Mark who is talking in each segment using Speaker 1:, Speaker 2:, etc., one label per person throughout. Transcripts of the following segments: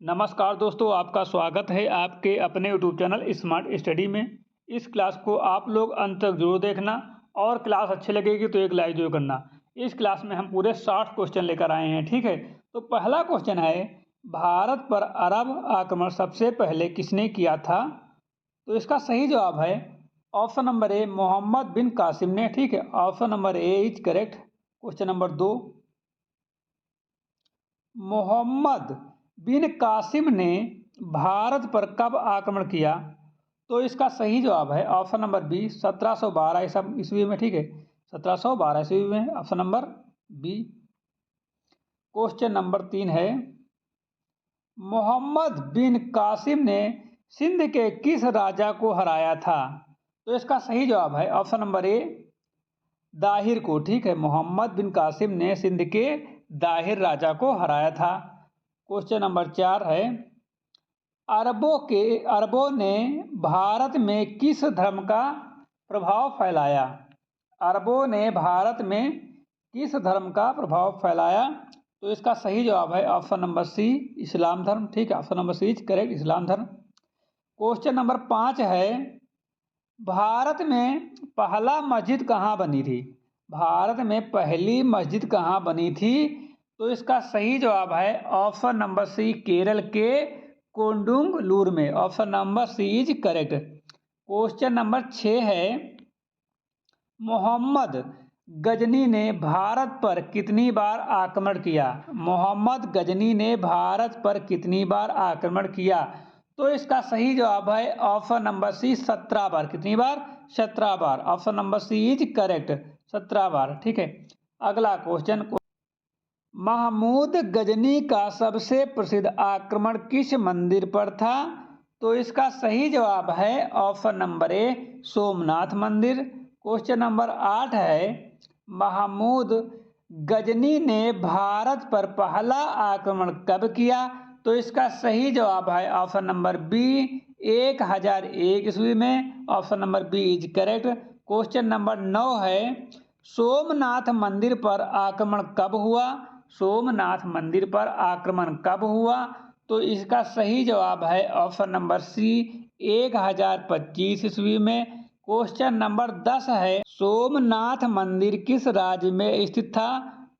Speaker 1: नमस्कार दोस्तों, आपका स्वागत है आपके अपने यूट्यूब चैनल स्मार्ट स्टडी में। इस क्लास को आप लोग अंत तक जरूर देखना और क्लास अच्छी लगेगी तो एक लाइक जरूर करना। इस क्लास में हम पूरे 60 क्वेश्चन लेकर आए हैं, ठीक है। तो पहला क्वेश्चन है, भारत पर अरब आक्रमण सबसे पहले किसने किया था? तो इसका सही जवाब है option number A, Muhammad bin Qasim ने, ठीक है। Option number A is correct. Question number 2, Muhammad bin Qasim ने भारत पर कब आक्रमण किया? तो इसका सही जवाब है ऑप्शन नंबर बी, 1712 ईस्वी में, ठीक है। 1712 ईस्वी में, option number B. Question number 3 है, मोहम्मद बिन कासिम ने सिंध के किस राजा को हराया था? तो इसका सही जवाब है ऑप्शन नंबर ए, दाहिर को, ठीक है। मोहम्मद बिन कासिम ने सिंध के दाहिर राजा को हराया था। क्वेश्चन नंबर 4 है, अरबों ने भारत में किस धर्म का प्रभाव फैलाया? अरबों ने भारत में किस धर्म का प्रभाव फैलाया? तो इसका सही जवाब है ऑप्शन नंबर सी, इस्लाम धर्म, ठीक है। Option number C is correct, इस्लाम धर्म। क्वेश्चन नंबर 5 है, भारत में पहला मस्जिद कहाँ बनी थी? भारत में पहली मस्जिद कहाँ बनी थी? तो इसका सही जवाब है ऑप्शन नंबर सी, केरल के कोंडुंगलूर में। Option number C is correct. Question number 6 है, मोहम्मद गजनी ने भारत पर कितनी बार आक्रमण किया? मोहम्मद गजनी ने भारत पर कितनी बार आक्रमण किया? तो इसका सही जवाब है ऑप्शन नंबर सी, 17 बार। कितनी बार? 17 बार। Option number C is correct, 17 बार, ठीक है। अगला क्वेश्चन, महमूद गजनी का सबसे प्रसिद्ध आक्रमण किस मंदिर पर था? तो इसका सही जवाब है ऑप्शन नंबर ए, सोमनाथ मंदिर। क्वेश्चन नंबर 8 है, महमूद गजनी ने भारत पर पहला आक्रमण कब किया? तो इसका सही जवाब है ऑप्शन नंबर बी, 1001 ईस्वी में। Option number B is correct. Question number 9 है, सोमनाथ मंदिर पर आक्रमण कब हुआ? सोमनाथ मंदिर पर आक्रमण कब हुआ? तो इसका सही जवाब है ऑप्शन नंबर सी, 1025 ईस्वी में। क्वेश्चन नंबर 10 है, सोमनाथ मंदिर किस राज्य में स्थित था?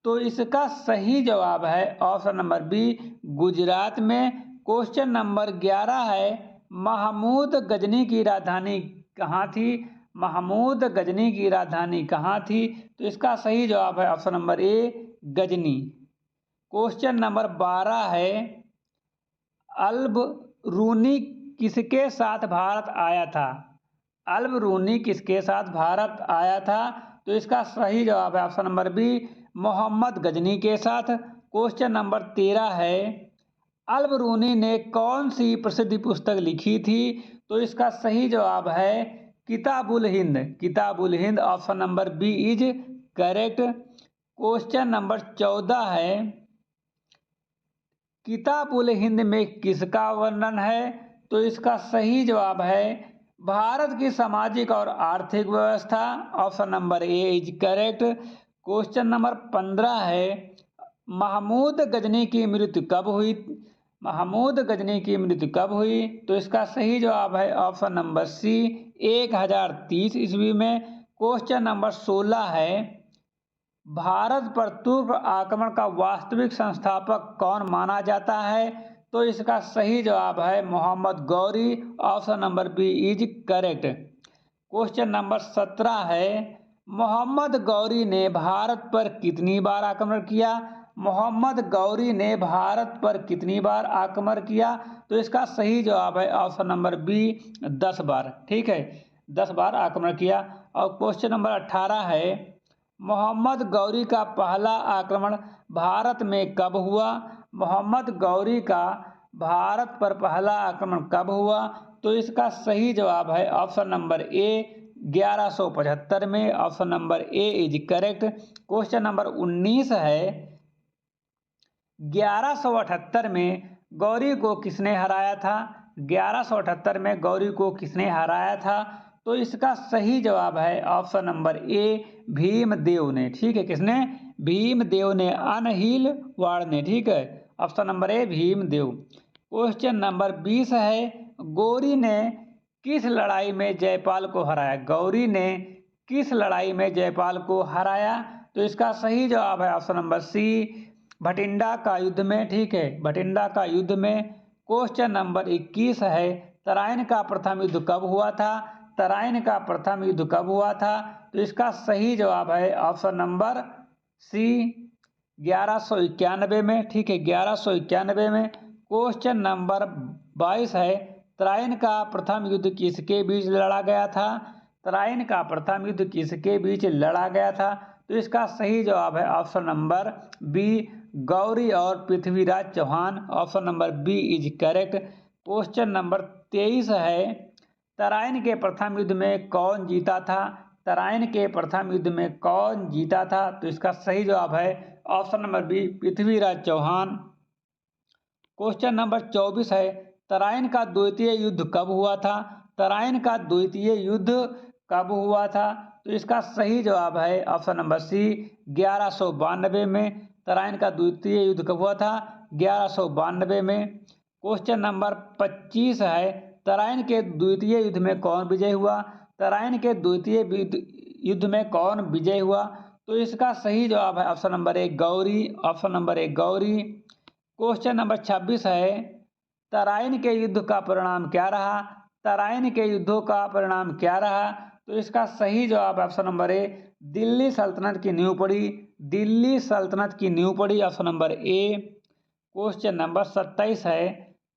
Speaker 1: तो इसका सही जवाब है ऑप्शन नंबर बी, गुजरात में। क्वेश्चन नंबर 11 है, महमूद गजनी की राजधानी कहाँ थी? महमूद गजनी की राजधानी कहाँ थी? तो इसका सही जवाब है option number A, Ghazni. Question number 12 है, अल-बरूनी किसके साथ भारत आया था? अल-बरूनी किसके साथ भारत आया था? तो इसका सही जवाब है option number B, Mohammad Ghazni के साथ। क्वेश्चन नंबर 13 है, अल-बरूनी ने कौन सी प्रसिद्ध पुस्तक लिखी थी? तो इसका सही जवाब है Kitabul Hind, Kitabul Hind. Option number B is correct. Question number 14 है, किताबुल हिंद में किसका वर्णन है? तो इसका सही जवाब है भारत की सामाजिक और आर्थिक व्यवस्था। Option number A is correct. Question number 15 है, महमूद गजनी की मृत्यु कब हुई? महमूद गजनी की मृत्यु कब हुई? तो इसका सही जवाब है ऑप्शन नंबर सी, 1030 ईस्वी में। क्वेश्चन नंबर 16 है, भारत पर तुर्क आक्रमण का वास्तविक संस्थापक कौन माना जाता है? तो इसका सही जवाब है Mohammad Ghori. Option number B is correct. Question number 17 है, मोहम्मद गौरी ने भारत पर कितनी बार आक्रमण किया? मोहम्मद गौरी ने भारत पर कितनी बार आक्रमण किया? तो इसका सही जवाब है ऑप्शन नंबर बी, 10 बार, ठीक है। 10 बार आक्रमण किया। और क्वेश्चन नंबर 18 है, मोहम्मद गौरी का पहला आक्रमण भारत में कब हुआ? मोहम्मद गौरी का भारत पर पहला आक्रमण कब हुआ? तो इसका सही जवाब है ऑप्शन नंबर ए, 1175 में। Option number A is correct. Question number 19 है, 1178 में गौरी को किसने हराया था? 1178 में गौरी को किसने हराया था? तो इसका सही जवाब है ऑप्शन नंबर ए, भीमदेव ने, ठीक है। किसने? भीमदेव ने, अनहिल वाड़ ने, ठीक है। ऑप्शन नंबर ए, भीमदेव। क्वेश्चन नंबर 20 है, गौरी ने किस लड़ाई में जयपाल को हराया? गौरी ने किस लड़ाई में जयपाल को हराया? तो इसका सही जवाब है ऑप्शन नंबर सी, भटिंडा का युद्ध में। ठीक है, भटिंडा का युद्ध में। क्वेश्चन नंबर 21 है, तराइन का प्रथम युद्ध कब हुआ था? तराइन का प्रथम युद्ध कब हुआ था? तो इसका सही जवाब है ऑप्शन नंबर सी, 1191 में। ठीक है, 1191 में। क्वेश्चन नंबर 22 है, तराइन का प्रथम युद्ध किसके बीच लड़ा गया था? तराइन का प्रथम युद्ध किसके बीच लड़ा गया था? तो इसका सही जवाब है ऑप्शन नंबर बी, गौरी और Prithviraj Chauhan. Option number B is correct. Question number 23 है, तराइन के प्रथम युद्ध में कौन जीता था? तराइन के प्रथम युद्ध में कौन जीता था? तो इसका सही जवाब है option number B, Prithviraj Chauhan. Question number 24 है, तराइन का द्वितीय युद्ध कब हुआ था? तराइन का द्वितीय युद्ध कब हुआ था? तो इसका सही जवाब है ऑप्शन नंबर सी, 1192 में। तराइन का द्वितीय युद्ध कब हुआ था? 1192 में। क्वेश्चन नंबर 25 है, तराइन के द्वितीय युद्ध में कौन विजय हुआ? तराइन के द्वितीय युद्ध में कौन विजय हुआ? तो इसका सही जवाब है ऑप्शन नंबर ए, गौरी। ऑप्शन नंबर ए, गौरी। क्वेश्चन नंबर 26 है, तराइन के युद्ध का परिणाम क्या रहा? तराइन के युद्धों का परिणाम क्या रहा? तो इसका सही जवाब ऑप्शन नंबर ए, दिल्ली सल्तनत की नींव पड़ी। दिल्ली सल्तनत की नींव पड़ी। ऑप्शन नंबर ए। क्वेश्चन नंबर 27 है,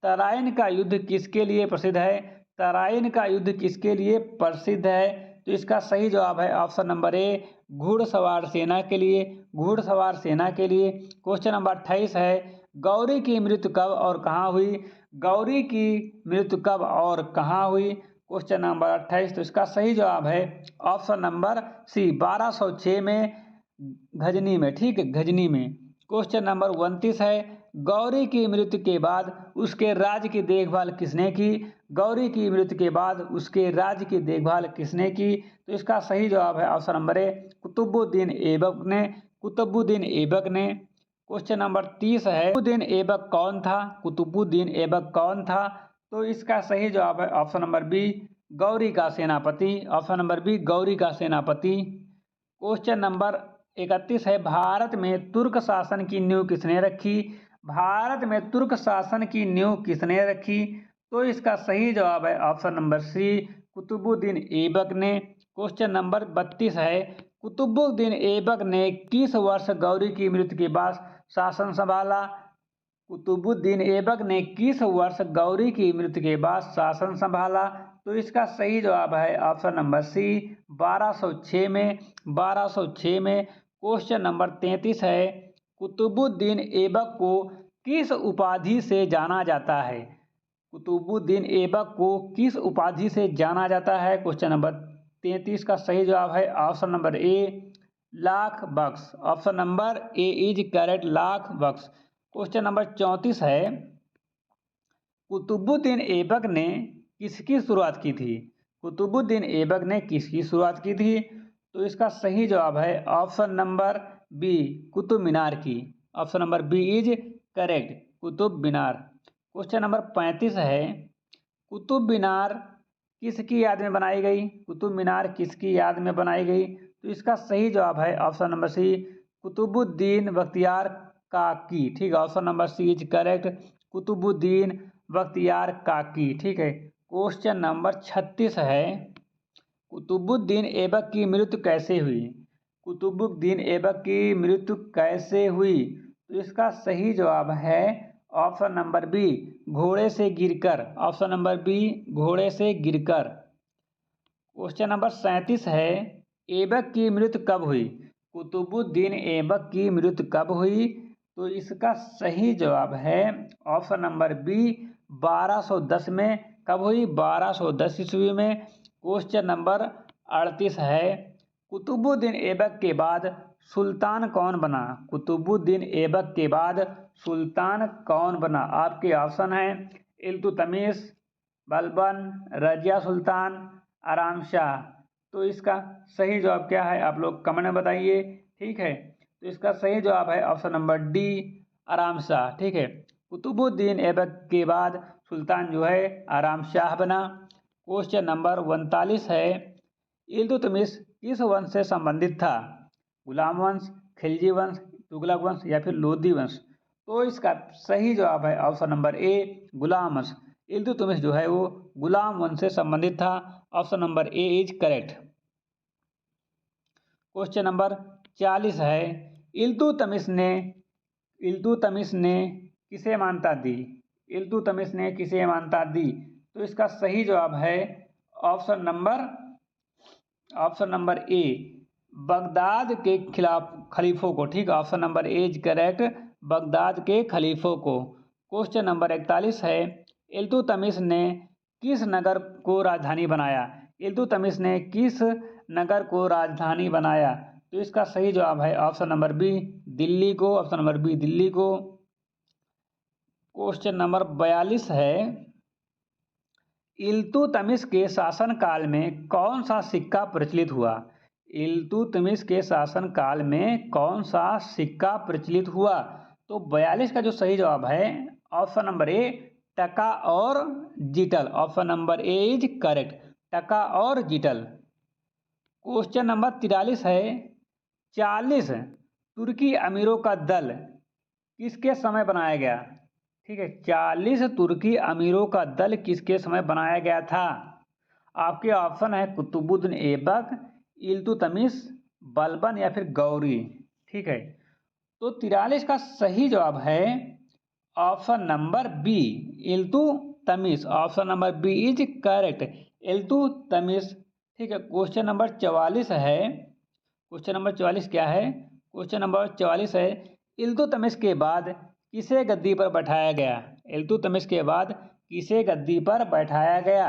Speaker 1: तराइन का युद्ध किसके लिए प्रसिद्ध है? तराइन का युद्ध किसके लिए प्रसिद्ध है? तो इसका सही जवाब है ऑप्शन नंबर ए, घुड़सवार सेना के लिए। घुड़सवार सेना के लिए। क्वेश्चन नंबर 28 है, गौरी की मृत्यु कब और कहाँ हुई? गौरी की मृत्यु कब और कहाँ हुई? Question number 28। तो इसका सही जवाब है ऑप्शन नंबर सी, 1206 में, गजनी में। ठीक है, गजनी में। क्वेश्चन नंबर 29 है, गौरी की मृत्यु के बाद उसके राज्य की देखभाल किसने की? गौरी की मृत्यु के बाद उसके राज्य की देखभाल किसने की? तो इसका सही जवाब है option number A, Qutubuddin Aibak ने। कुतुबुद्दीन ऐबक ने। क्वेश्चन नंबर 30 है, कुतुबुद्दीन ऐबक कौन था? कुतुबुद्दीन ऐबक कौन था? तो इसका सही जवाब है ऑप्शन नंबर बी, गौरी का सेनापति। ऑप्शन नंबर बी, गौरी का सेनापति। क्वेश्चन नंबर 31 है, भारत में तुर्क शासन की नींव किसने रखी? भारत में तुर्क शासन की नींव किसने रखी? तो इसका सही जवाब है option number C, Qutbuddin Aibak ने। क्वेश्चन नंबर 32 है, कुतुबुद्दीन ऐबक ने किस वर्ष गौरी की मृत्यु के बाद शासन संभाला? कुतुबुद्दीन ऐबक ने किस वर्ष गौरी की मृत्यु के बाद शासन संभाला? तो इसका सही जवाब है ऑप्शन नंबर सी, 1206 में। 1206 में। क्वेश्चन नंबर 33 है, कुतुबुद्दीन ऐबक को किस उपाधि से जाना जाता है? कुतुबुद्दीन ऐबक को किस उपाधि से जाना जाता है? क्वेश्चन नंबर 33 का सही जवाब है option number A, lakh Bakhsh. Option number A is correct, lakh Bakhsh. Question number 34 है, कुतुबुद्दीन ऐबक ने किसकी शुरुआत की थी? कुतुबुद्दीन ऐबक ने किसकी शुरुआत की थी? तो इसका सही जवाब है option number B, Qutub Minar की। Option number B is correct, Qutub Minar. Question number 35 है, कुतुब मीनार किसकी याद में बनाई गई? कुतुब मीनार किसकी याद में बनाई गई? तो इसका सही जवाब है option number C, Qutubuddin Bakhtiyar Kaki. ठीक है, option number C is correct, Qutubuddin Bakhtiyar Kaki. ठीक है। क्वेश्चन नंबर 36 है, कुतुबुद्दीन ऐबक की मृत्यु कैसे हुई? कुतुबुद्दीन ऐबक की मृत्यु कैसे हुई? तो इसका सही जवाब है ऑप्शन नंबर बी, घोड़े से गिरकर। ऑप्शन नंबर बी, घोड़े से गिरकर। क्वेश्चन नंबर 37 है, ऐबक की मृत्यु कब हुई? कुतुबुद्दीन ऐबक की मृत्यु कब हुई? तो इसका सही जवाब है ऑप्शन नंबर बी, 1210 में। कब हुई? 1210 ईस्वी में। क्वेश्चन नंबर 38 है, कुतुबुद्दीन ऐबक के बाद सुल्तान कौन बना? कुतुबुद्दीन ऐबक के बाद सुल्तान कौन बना? आपके ऑप्शन हैं इल्तुतमिश, बलबन, रजिया सुल्तान, आराम शाह। तो इसका सही जवाब क्या है आप लोग कमेंट में बताइए। ठीक है, तो इसका सही जवाब है ऑप्शन नंबर डी, आराम शाह। ठीक है। कुतुबुद्दीन ऐबक के बाद सुल्तान जो है आराम शाह बना। क्वेश्चन नंबर 39 है, इल्तुतमिश किस वंश से संबंधित था? गुलाम वंश, खिलजी वंश, तुगलक वंश या फिर लोदी वंश? तो इसका सही जवाब है ऑप्शन नंबर ए, गुलाम वंश। इल्तुतमिश जो है वो गुलाम वंश से संबंधित था। Option number A is correct. Question number 40 है, इल्तुतमिश ने किसे मान्यता दी? इल्तुतमिश ने किसे मान्यता दी? तो इसका सही जवाब है ऑप्शन नंबर ए, बगदाद के खिलाफ खलीफों को। ठीक, option number A is correct, Baghdad के खलीफों को। क्वेश्चन नंबर 41 है, इल्तुतमिश ने किस नगर को राजधानी बनाया? इल्तुतमिश ने किस नगर को राजधानी बनाया? तो इसका सही जवाब है ऑप्शन नंबर बी, दिल्ली को। ऑप्शन नंबर बी, दिल्ली को। क्वेश्चन नंबर 42 है, इल्तुतमिश के शासनकाल में कौन सा सिक्का प्रचलित हुआ? इल्तुतमिश के शासनकाल में कौन सा सिक्का प्रचलित हुआ? तो 42 का जो सही जवाब है ऑप्शन नंबर ए, टका और Jital. Option number A is correct, Tanka और जीटल। क्वेश्चन नंबर 43 है, 40 तुर्की अमीरों का दल किसके समय बनाया गया? ठीक है, 40 तुर्की अमीरों का दल किसके समय बनाया गया था? आपके ऑप्शन है कुतुबुद्दीन ऐबक, इल्तुतमिश, बलबन या फिर गौरी। ठीक है, तो 43 का सही जवाब है option number B, Iltutmish. Option number B is correct, Iltutmish. ठीक है, क्वेश्चन नंबर 44 है, क्वेश्चन नंबर 44 क्या है? क्वेश्चन नंबर 44 है, इल्तुतमिश के बाद किसे गद्दी पर बैठाया गया? इल्तुतमिश के बाद किसे गद्दी पर बैठाया गया?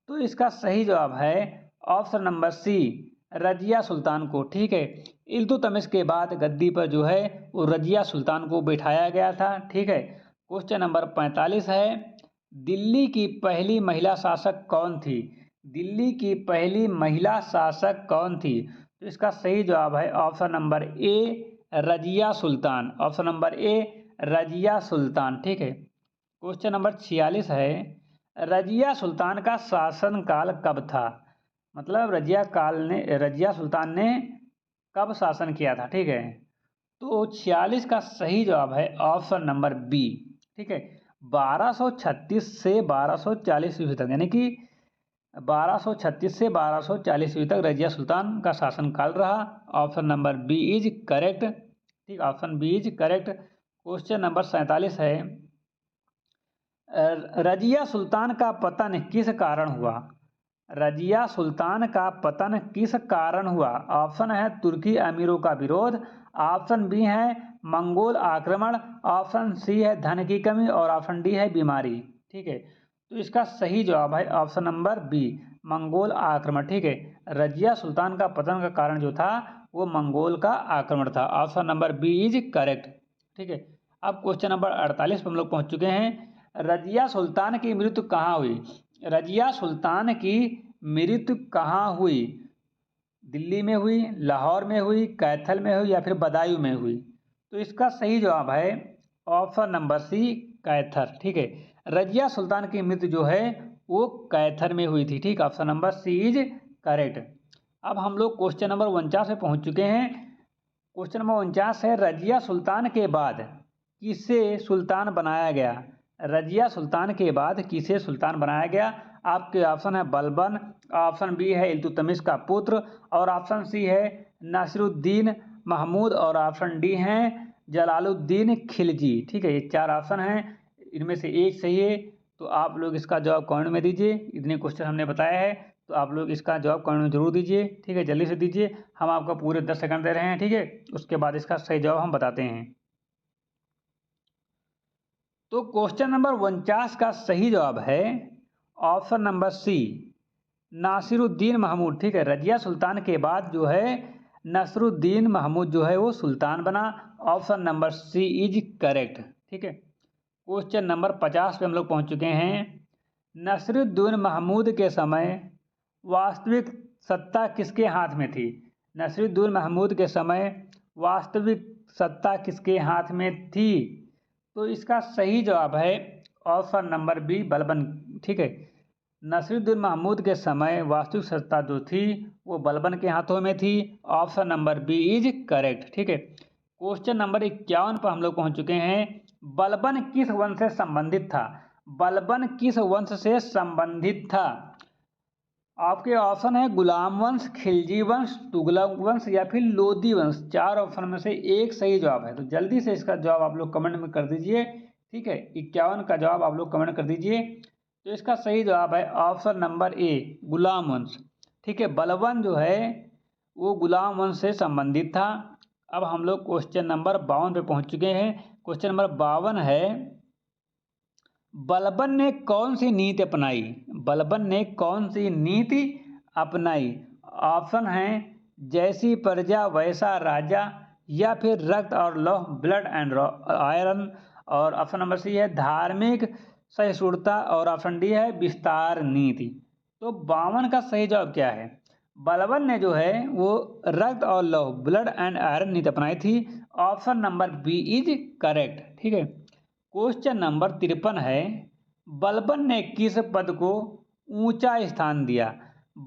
Speaker 1: तो इसका सही जवाब है ऑप्शन नंबर सी, रजिया सुल्तान को। ठीक है, इल्तुतमिश के बाद गद्दी पर जो है वो रजिया सुल्तान को बैठाया गया था। ठीक है, क्वेश्चन नंबर 45 है, दिल्ली की पहली महिला शासक कौन थी? दिल्ली की पहली महिला शासक कौन थी? तो इसका सही जवाब है option number A, Razia Sultan. Option number A, Razia Sultan. ठीक है, क्वेश्चन नंबर 46 है, रजिया सुल्तान का शासनकाल कब था? मतलब रजिया सुल्तान ने कब शासन किया था? ठीक है, तो 46 का सही जवाब है ऑप्शन नंबर बी। ठीक है, 1236 से 1240 ईस्वी तक, यानी कि 1236 से 1240 ईस्वी तक रजिया सुल्तान का शासनकाल रहा। Option number B is correct. ठीक, option B is correct. Question number 47 है, रजिया सुल्तान का पतन किस कारण हुआ? रजिया सुल्तान का पतन किस कारण हुआ? ऑप्शन है तुर्की अमीरों का विरोध, ऑप्शन बी है मंगोल आक्रमण, ऑप्शन सी है धन की कमी और ऑप्शन डी है बीमारी। ठीक है, तो इसका सही जवाब है ऑप्शन नंबर बी, मंगोल आक्रमण। ठीक है, रजिया सुल्तान का पतन का कारण जो था वो मंगोल का आक्रमण था। Option number B is correct. ठीक है, अब क्वेश्चन नंबर 48 पर हम लोग पहुंच चुके हैं, रजिया सुल्तान की मृत्यु कहाँ हुई? रजिया सुल्तान की मृत्यु कहाँ हुई? दिल्ली में हुई, लाहौर में हुई, कैथल में हुई या फिर बदायूं में हुई? तो इसका सही जवाब है ऑप्शन नंबर सी, कैथर। ठीक है, रजिया सुल्तान की मृत्यु जो है वो कैथर में हुई थी। ठीक, option number C is correct. अब हम लोग क्वेश्चन नंबर 49 पे पहुंच चुके हैं। क्वेश्चन नंबर 49 है, रजिया सुल्तान के बाद किसे सुल्तान बनाया गया? रजिया सुल्तान के बाद किसे सुल्तान बनाया गया? आपके ऑप्शन है बलबन, ऑप्शन बी है इल्तुतमिश का पुत्र, और ऑप्शन सी है नासिरुद्दीन महमूद, और ऑप्शन डी है जलालुद्दीन खिलजी। ठीक है, ये 4 ऑप्शन हैं, इनमें से एक सही है। तो आप लोग इसका जवाब कमेंट में दीजिए। इतने क्वेश्चन हमने बताया है तो आप लोग इसका जवाब कमेंट में जरूर दीजिए। ठीक है, जल्दी से दीजिए, हम आपको पूरे 10 सेकंड दे रहे हैं। ठीक है, उसके बाद इसका सही जवाब हम बताते हैं। तो क्वेश्चन नंबर 49 का सही जवाब है option number C, Nasiruddin Mahmud. ठीक है, रजिया सुल्तान के बाद जो है नसरुद्दीन महमूद जो है वो सुल्तान बना। Option number C is correct. ठीक है, क्वेश्चन नंबर 50 पे हम लोग पहुंच चुके हैं, नसरुद्दीन महमूद के समय वास्तविक सत्ता किसके हाथ में थी? नसरुद्दीन महमूद के समय वास्तविक सत्ता किसके हाथ में थी? तो इसका सही जवाब है ऑप्शन नंबर बी बलबन। ठीक है, नसीरुद्दीन महमूद के समय वास्तविक सत्ता जो थी वो बलबन के हाथों में थी। Option number B is correct. ठीक है, क्वेश्चन नंबर 51 पर हम लोग पहुंच चुके हैं। बलबन किस वंश से संबंधित था? बलबन किस वंश से संबंधित था? आपके ऑप्शन है गुलाम वंश, खिलजी वंश, तुगलक वंश या फिर लोदी वंश। चार ऑप्शन में से एक सही जवाब है, तो जल्दी से इसका जवाब आप लोग कमेंट में कर दीजिए। ठीक है, 51 का जवाब आप लोग कमेंट कर दीजिए। तो इसका सही जवाब है ऑप्शन नंबर ए गुलाम वंश। ठीक है, बलबन जो है वो गुलाम वंश से संबंधित था। अब हम लोग क्वेश्चन नंबर 52 पे पहुंच चुके हैं। क्वेश्चन नंबर 52 है, बलबन ने कौन सी नीति अपनाई? बलबन ने कौन सी नीति अपनाई? ऑप्शन है जैसी प्रजा वैसा राजा, या फिर रक्त और लौह ब्लड एंड आयरन, और ऑप्शन नंबर सी है धार्मिक सहिष्णुता, और ऑप्शन डी है विस्तार नीति। तो 52 का सही जवाब क्या है? बलबन ने जो है वो रक्त और लौह ब्लड एंड आयरन नीति अपनाई थी। Option number B is correct. ठीक है, क्वेश्चन नंबर 53 है, बलबन ने किस पद को ऊंचा स्थान दिया?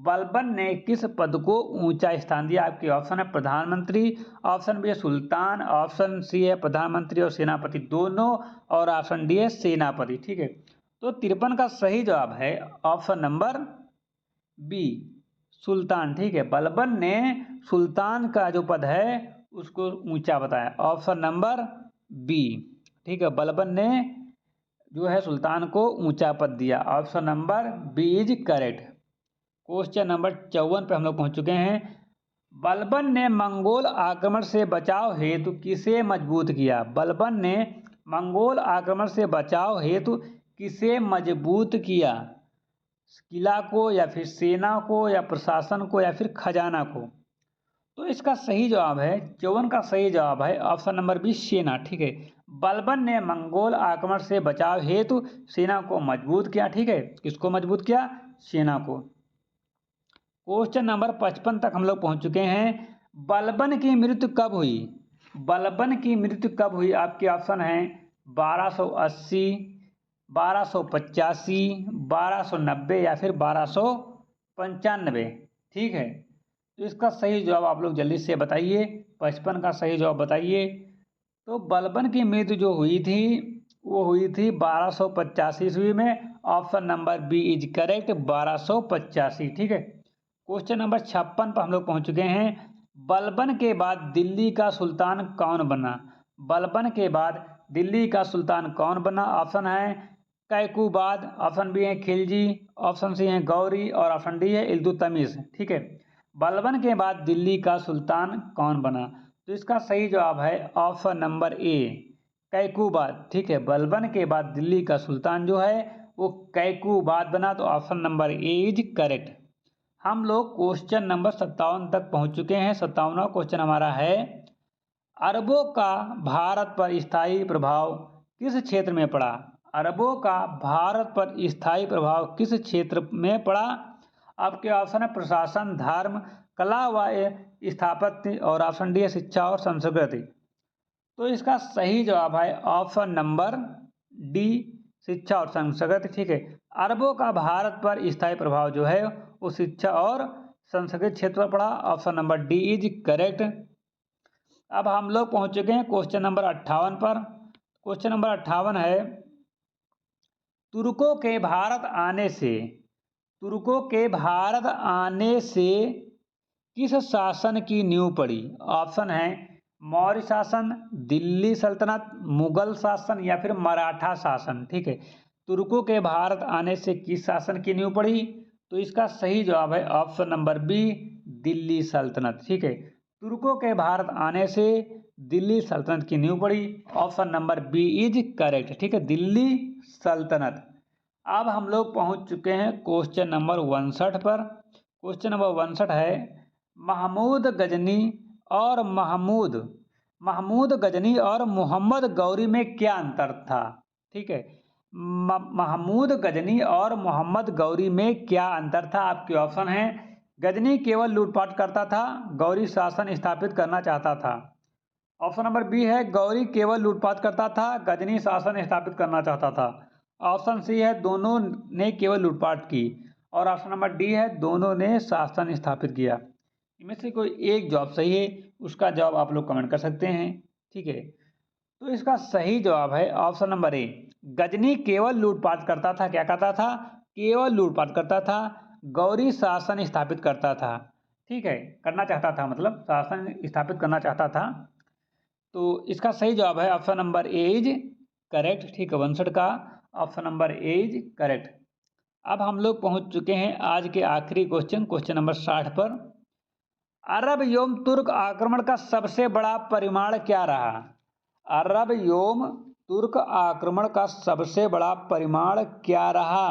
Speaker 1: बलबन ने किस पद को ऊंचा स्थान दिया? आपके ऑप्शन है प्रधानमंत्री, ऑप्शन बी है सुल्तान, ऑप्शन सी है प्रधानमंत्री और सेनापति दोनों, और ऑप्शन डी है सेनापति। ठीक है, तो 53 का सही जवाब है ऑप्शन नंबर बी सुल्तान। ठीक है, बलबन ने सुल्तान का जो पद है उसको ऊंचा बताया, ऑप्शन नंबर बी। ठीक है, बलबन ने जो है सुल्तान को ऊंचा पद दिया, option number B is correct. Question number 54 पे हम लोग पहुंच चुके हैं। बलबन ने मंगोल आक्रमण से बचाव हेतु किसे मजबूत किया? बलबन ने मंगोल आक्रमण से बचाव हेतु किसे मजबूत किया? किला को, या फिर सेना को, या प्रशासन को, या फिर खजाना को? तो इसका सही जवाब है 54 का सही जवाब है ऑप्शन नंबर बी सेना। ठीक है, बलबन ने मंगोल आक्रमण से बचाव हेतु सेना को मजबूत किया। ठीक है, किसको मजबूत किया? सेना को। क्वेश्चन नंबर 55 तक हम लोग पहुंच चुके हैं। बलबन की मृत्यु कब हुई? बलबन की मृत्यु कब हुई? आपके ऑप्शन हैं 1280, 1285, 1290 या फिर 1295। ठीक है, तो इसका सही जवाब आप लोग जल्दी से बताइए, 55 का सही जवाब बताइए। तो बलबन की मृत्यु जो हुई थी वो हुई थी 1285 ईस्वी में। Option number B is correct, 1285। ठीक है, क्वेश्चन नंबर 56 पर हम लोग पहुंच चुके हैं। बलबन के बाद दिल्ली का सुल्तान कौन बना? बलबन के बाद दिल्ली का सुल्तान कौन बना? ऑप्शन है कैकूबाद, ऑप्शन बी है खिलजी, ऑप्शन सी है गौरी, और ऑप्शन डी है इल्तुतमिश। ठीक है, बलबन के बाद दिल्ली का सुल्तान कौन बना? तो इसका सही जवाब है ऑप्शन नंबर ए कैकूबाद। ठीक है, बलबन के बाद दिल्ली का सुल्तान जो है वो कैकूबाद बना, तो option number A is correct. हम लोग क्वेश्चन नंबर 57 तक पहुंच चुके हैं। 57वां क्वेश्चन हमारा है, अरबों का भारत पर स्थायी प्रभाव किस क्षेत्र में पड़ा? अरबों का भारत पर स्थायी प्रभाव किस क्षेत्र में पड़ा? आपके ऑप्शन है प्रशासन, धर्म, कला व स्थापत्य, और ऑप्शन डी है शिक्षा और संस्कृति। तो इसका सही जवाब है ऑप्शन नंबर डी शिक्षा और संस्कृति। ठीक है, अरबों का भारत पर स्थायी प्रभाव जो है वो शिक्षा और संस्कृति क्षेत्र पर पड़ा, option number D is correct. अब हम लोग पहुंच चुके हैं क्वेश्चन नंबर 58 पर। क्वेश्चन नंबर 58 है, तुर्कों के भारत आने से, तुर्कों के भारत आने से किस शासन की नींव पड़ी? ऑप्शन है मौर्य शासन, दिल्ली सल्तनत, मुगल शासन, या फिर मराठा शासन। ठीक है, तुर्कों के भारत आने से किस शासन की नींव पड़ी? तो इसका सही जवाब है ऑप्शन नंबर बी दिल्ली सल्तनत। ठीक है, तुर्कों के भारत आने से दिल्ली सल्तनत की नींव पड़ी, option number B is correct. ठीक है, दिल्ली सल्तनत। अब हम लोग पहुंच चुके हैं क्वेश्चन नंबर 59 पर। क्वेश्चन नंबर 59 है, महमूद गजनी और महमूद गजनी और मोहम्मद गौरी में क्या अंतर था? ठीक है, महमूद गजनी और मोहम्मद गौरी में क्या अंतर था? आपके ऑप्शन हैं, गजनी केवल लूटपाट करता था, गौरी शासन स्थापित करना चाहता था। ऑप्शन नंबर बी है गौरी केवल लूटपाट करता था, गजनी शासन स्थापित करना चाहता था। ऑप्शन सी है दोनों ने केवल लूटपाट की। और ऑप्शन नंबर डी है दोनों ने शासन स्थापित किया। इनमें से कोई एक जवाब सही है, उसका जवाब आप लोग कमेंट कर सकते हैं। ठीक है, तो इसका सही जवाब है ऑप्शन नंबर ए, गजनी केवल लूटपाट करता था। क्या करता था? केवल लूटपाट करता था, गौरी शासन स्थापित करता था। ठीक है, करना चाहता था, मतलब शासन स्थापित करना चाहता था। तो इसका सही जवाब है option number A is correct. ठीक है, 62 का option number A is correct. अब हम लोग पहुंच चुके हैं आज के आखिरी क्वेश्चन नंबर 60 पर। अरब एवं तुर्क आक्रमण का सबसे बड़ा परिमाण क्या रहा? अरब एवं तुर्क आक्रमण का सबसे बड़ा परिमाण क्या रहा?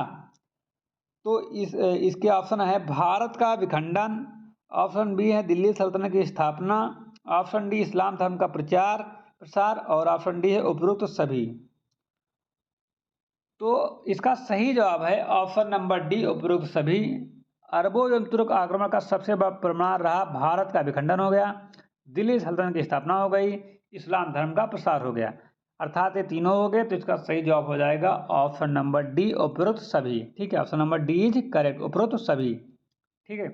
Speaker 1: तो इसके ऑप्शन है भारत का विखंडन, ऑप्शन बी है दिल्ली सल्तनत की स्थापना, ऑप्शन डी इस्लाम धर्म का प्रसार और ऑप्शन डी है उपरोक्त सभी। तो इसका सही जवाब है ऑप्शन नंबर डी, उपरोक्त सभी। अरबों एवं तुर्क आक्रमण का सबसे बड़ा परिमाण रहा भारत का विखंडन हो गया, दिल्ली सल्तनत की स्थापना हो गई, इस्लाम धर्म का प्रसार हो गया। अर्थात ये तीनों हो गए, तो इसका सही जवाब हो जाएगा ऑप्शन नंबर डी, उपरोक्त सभी। ठीक है, option number D is correct, उपरोक्त सभी। ठीक है,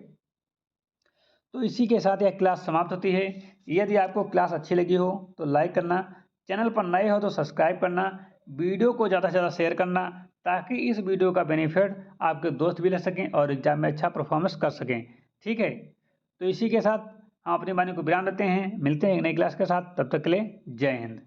Speaker 1: तो इसी के साथ यह क्लास समाप्त होती है। यदि आपको क्लास अच्छी लगी हो तो लाइक करना, चैनल पर नए हो तो सब्सक्राइब करना, वीडियो को ज़्यादा से ज़्यादा शेयर करना, ताकि इस वीडियो का बेनिफिट आपके दोस्त भी ले सकें और एग्जाम में अच्छा परफॉर्मेंस कर सकें। ठीक है, तो इसी के साथ हम अपनी वाणी को विराम देते हैं। मिलते हैं एक नई क्लास के साथ, तब तक के लिए जय हिंद।